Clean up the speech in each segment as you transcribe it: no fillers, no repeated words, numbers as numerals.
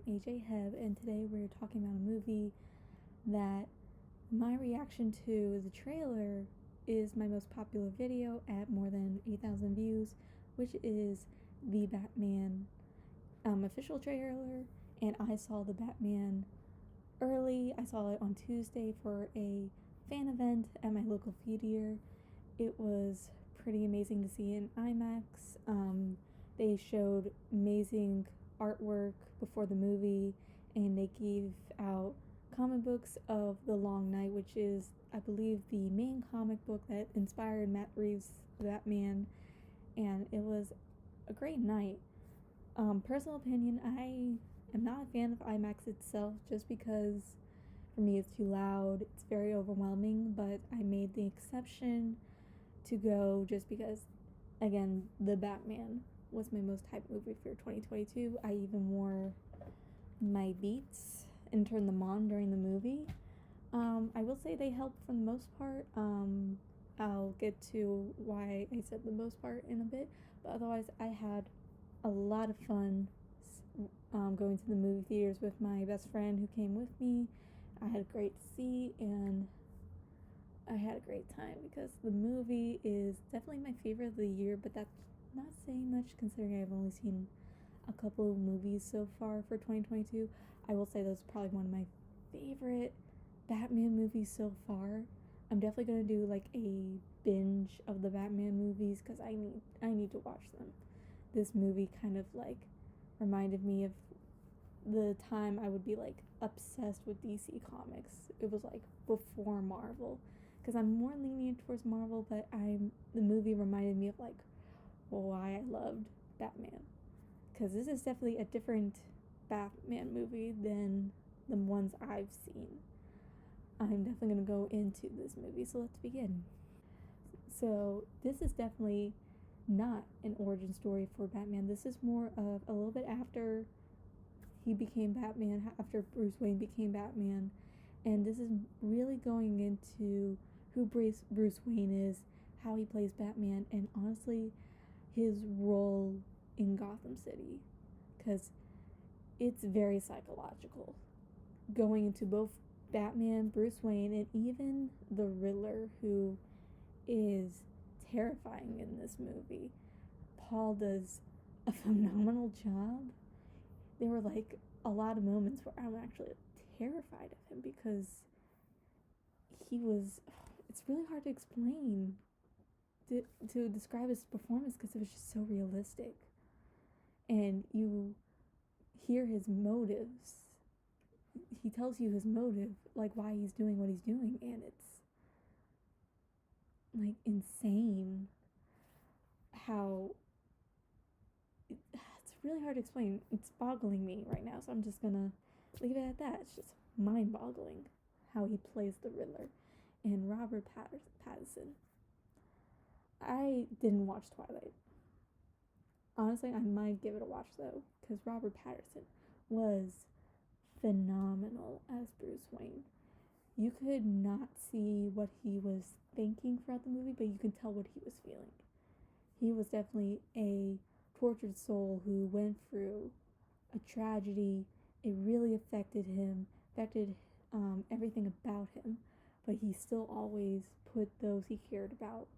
I'm AJ Heb, and today we're talking about a movie that my reaction to the trailer is my most popular video at more than 8,000 views, which is the Batman official trailer. And I saw the Batman early. I saw it on Tuesday for a fan event at my local theater. It was pretty amazing to see in IMAX. They showed amazing artwork before the movie, and they gave out comic books of The Long Night, which is, I believe, the main comic book that inspired Matt Reeves' Batman, and it was a great night. Personal opinion, I am not a fan of IMAX itself just because for me it's too loud, it's very overwhelming, but I made the exception to go just because, again, the Batman was my most hyped movie for 2022. I even wore my Beats and turned them on during the movie. I will say they helped for the most part. I'll get to why I said the most part in a bit, but otherwise I had a lot of fun going to the movie theaters with my best friend who came with me. I had a great seat and I had a great time because the movie is definitely my favorite of the year, but that's not saying much considering I've only seen a couple of movies so far for 2022. I will say that's probably one of my favorite Batman movies so far. I'm definitely gonna do like a binge of the Batman movies because I need to watch them. This movie kind of like reminded me of the time I would be like obsessed with DC Comics. It was like before Marvel, because I'm more lenient towards Marvel, but the movie reminded me of like why I loved Batman, because this is definitely a different Batman movie than the ones I've seen. I'm definitely going to go into this movie, so let's begin. So this is definitely not an origin story for Batman. This is more of a little bit after he became Batman, after Bruce Wayne became Batman, and this is really going into who Bruce Wayne is, how he plays Batman, and honestly his role in Gotham City, because it's very psychological, going into both Batman, Bruce Wayne, and even the Riddler, who is terrifying in this movie. Paul does a phenomenal job. There were like a lot of moments where I'm actually terrified of him because it's really hard to explain, to describe his performance, because it was just so realistic. And you hear his motives. He tells you his motive, like why he's doing what he's doing, and it's like insane how it's really hard to explain. It's boggling me right now, so I'm just gonna leave it at that. It's just mind-boggling how he plays the Riddler. And Robert Pattinson. I didn't watch Twilight. Honestly, I might give it a watch though, because Robert Pattinson was phenomenal as Bruce Wayne. You could not see what he was thinking throughout the movie, but you can tell what he was feeling. He was definitely a tortured soul who went through a tragedy. It really affected him, affected everything about him, but he still always put those he cares about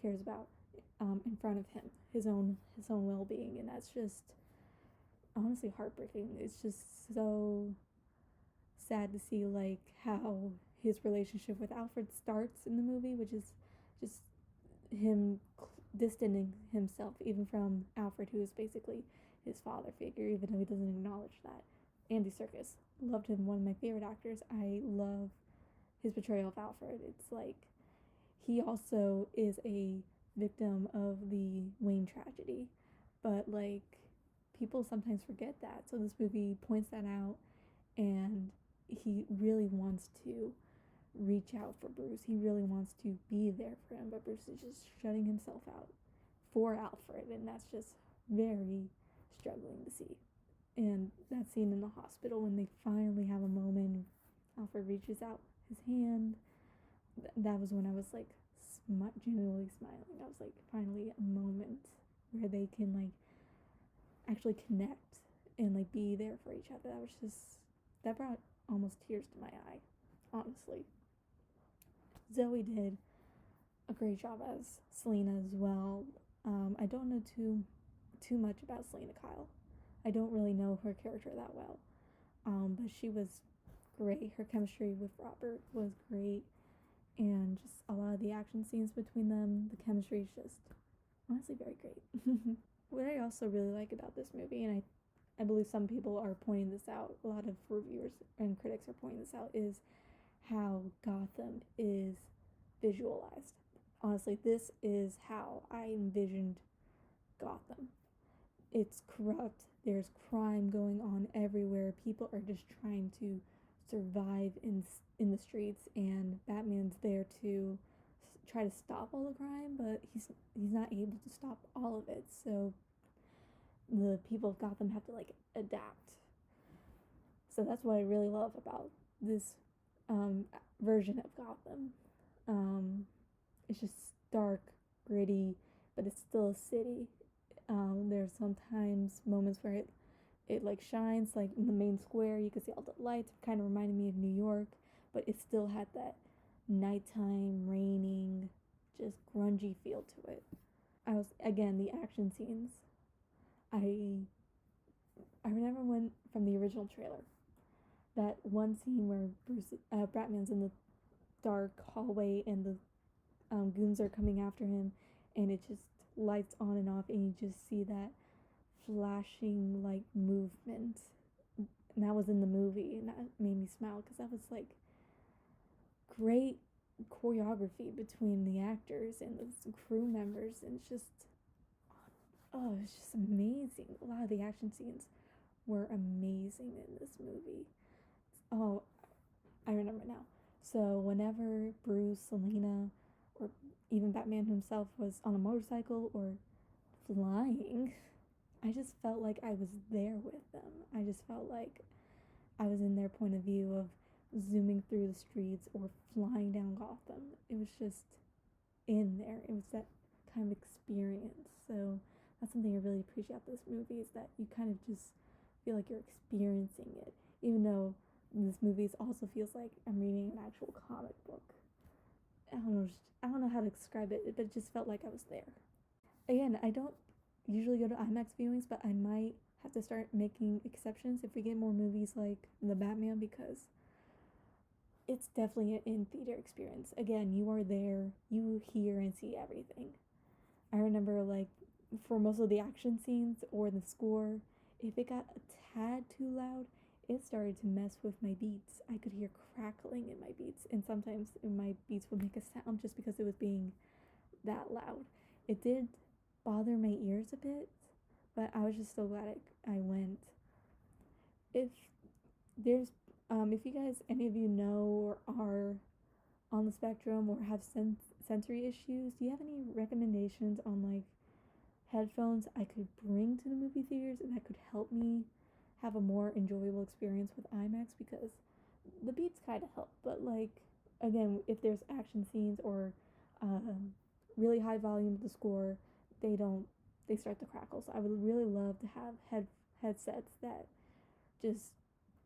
in front of him, his own well-being, and that's just honestly heartbreaking. It's just so sad to see like how his relationship with Alfred starts in the movie, which is just him distancing himself even from Alfred, who is basically his father figure, even though he doesn't acknowledge that. Andy Serkis, loved him, one of my favorite actors. I love his portrayal of Alfred. It's like he also is a victim of the Wayne tragedy, but like people sometimes forget that, so this movie points that out, and he really wants to reach out for Bruce. He really wants to be there for him, but Bruce is just shutting himself out for Alfred, and that's just very struggling to see. And that scene in the hospital when they finally have a moment, Alfred reaches out his hand, that was when I was like genuinely smiling. I was like, finally a moment where they can like actually connect and like be there for each other. That brought almost tears to my eye, honestly. Zoe did a great job as Selena as well. I don't know too much about Selena Kyle. I don't really know her character that well. But she was great. Her chemistry with Robert was great, and just a lot of the action scenes between them, the chemistry is just honestly very great. What I also really like about this movie, and I believe some people are pointing this out, a lot of reviewers and critics are pointing this out, is how Gotham is visualized. Honestly, this is how I envisioned Gotham. It's corrupt, there's crime going on everywhere, people are just trying to survive in the streets, and Batman's there to try to stop all the crime, but he's not able to stop all of it. So the people of Gotham have to like adapt. So that's what I really love about this version of Gotham. It's just dark, gritty, but it's still a city. There's sometimes moments where it like shines, like in the main square, you can see all the lights. It kind of reminded me of New York, but it still had that nighttime, raining, just grungy feel to it. Again, the action scenes. I remember when from the original trailer, that one scene where Batman's in the dark hallway and the goons are coming after him, and it just lights on and off, and you just see that flashing like movement. And that was in the movie, and that made me smile because that was like great choreography between the actors and the crew members, and it's just amazing. A lot of the action scenes were amazing in this movie. Oh, I remember now. So whenever Bruce, Selena, or even Batman himself was on a motorcycle or flying, I just felt like I was there with them. I just felt like I was in their point of view of zooming through the streets or flying down Gotham. It was just in there. It was that kind of experience. So that's something I really appreciate about this movie, is that you kind of just feel like you're experiencing it, even though this movie also feels like I'm reading an actual comic book. I don't know how to describe it, but it just felt like I was there. Again, I don't usually go to IMAX viewings, but I might have to start making exceptions if we get more movies like the Batman, because it's definitely an in-theater experience. Again, you are there, you hear and see everything. I remember like for most of the action scenes or the score, if it got a tad too loud, it started to mess with my beats. I could hear crackling in my beats, and sometimes my beats would make a sound just because it was being that loud. It did bother my ears a bit, but I was just so glad I went. If there's if you guys, any of you know or are on the spectrum or have sensory issues, do you have any recommendations on like headphones I could bring to the movie theaters and that could help me have a more enjoyable experience with IMAX? Because the beats kind of help, but like again, if there's action scenes or really high volume of the score, they start to crackle. So I would really love to have headsets that just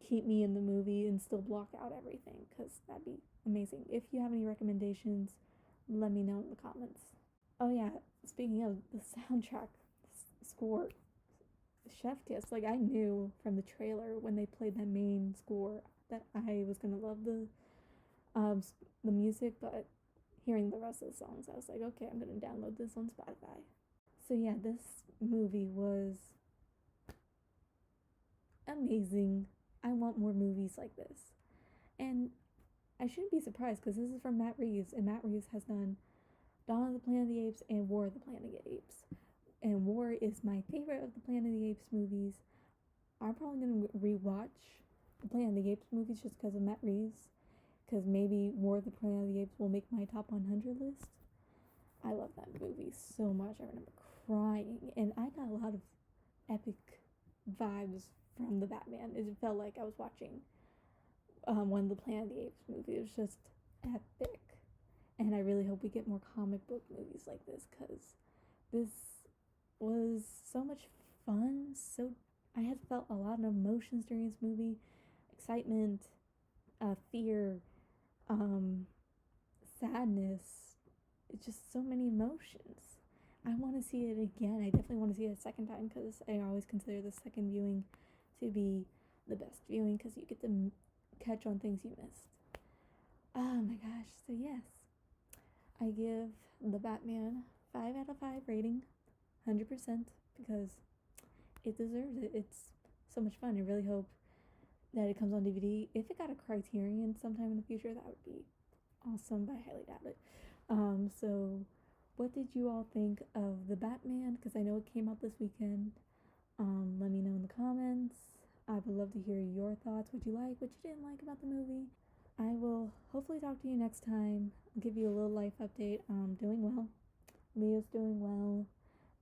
keep me in the movie and still block out everything, because that'd be amazing. If you have any recommendations, let me know in the comments. Oh yeah, speaking of the soundtrack score, Chef Kiss, like I knew from the trailer when they played that main score that I was gonna love the music, but hearing the rest of the songs, I was like, okay, I'm gonna download this on Spotify. So yeah, this movie was amazing. I want more movies like this. And I shouldn't be surprised because this is from Matt Reeves, and Matt Reeves has done Dawn of the Planet of the Apes and War of the Planet of the Apes. And War is my favorite of the Planet of the Apes movies. I'm probably going to rewatch the Planet of the Apes movies just because of Matt Reeves, because maybe War of the Planet of the Apes will make my top 100 list. I love that movie so much. I remember crying, and I got a lot of epic vibes from the Batman. It felt like I was watching one of the Planet of the Apes movies. It was just epic, and I really hope we get more comic book movies like this, because this was so much fun. So I had felt a lot of emotions during this movie: excitement, fear, sadness. It's just so many emotions. I want to see it again. I definitely want to see it a second time because I always consider the second viewing to be the best viewing because you get to catch on things you missed. Oh my gosh. So, yes, I give The Batman 5 out of 5 rating, 100%, because it deserves it. It's so much fun. I really hope that it comes on DVD. If it got a Criterion sometime in the future, that would be awesome, but I highly doubt it. So what did you all think of The Batman? Because I know it came out this weekend. Let me know in the comments. I would love to hear your thoughts. What you like, what you didn't like about the movie. I will hopefully talk to you next time. I'll give you a little life update. Doing well. Leah's doing well.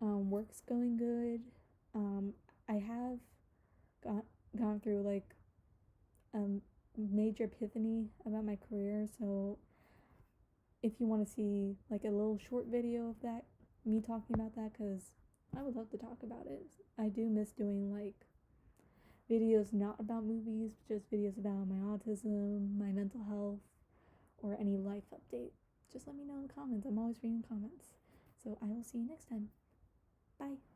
Work's going good. I have gone through like a major epiphany about my career, so if you want to see like a little short video of that, me talking about that, because I would love to talk about it. I do miss doing like videos not about movies, just videos about my autism, my mental health, or any life update. Just let me know in the comments. I'm always reading comments. So I will see you next time. Bye.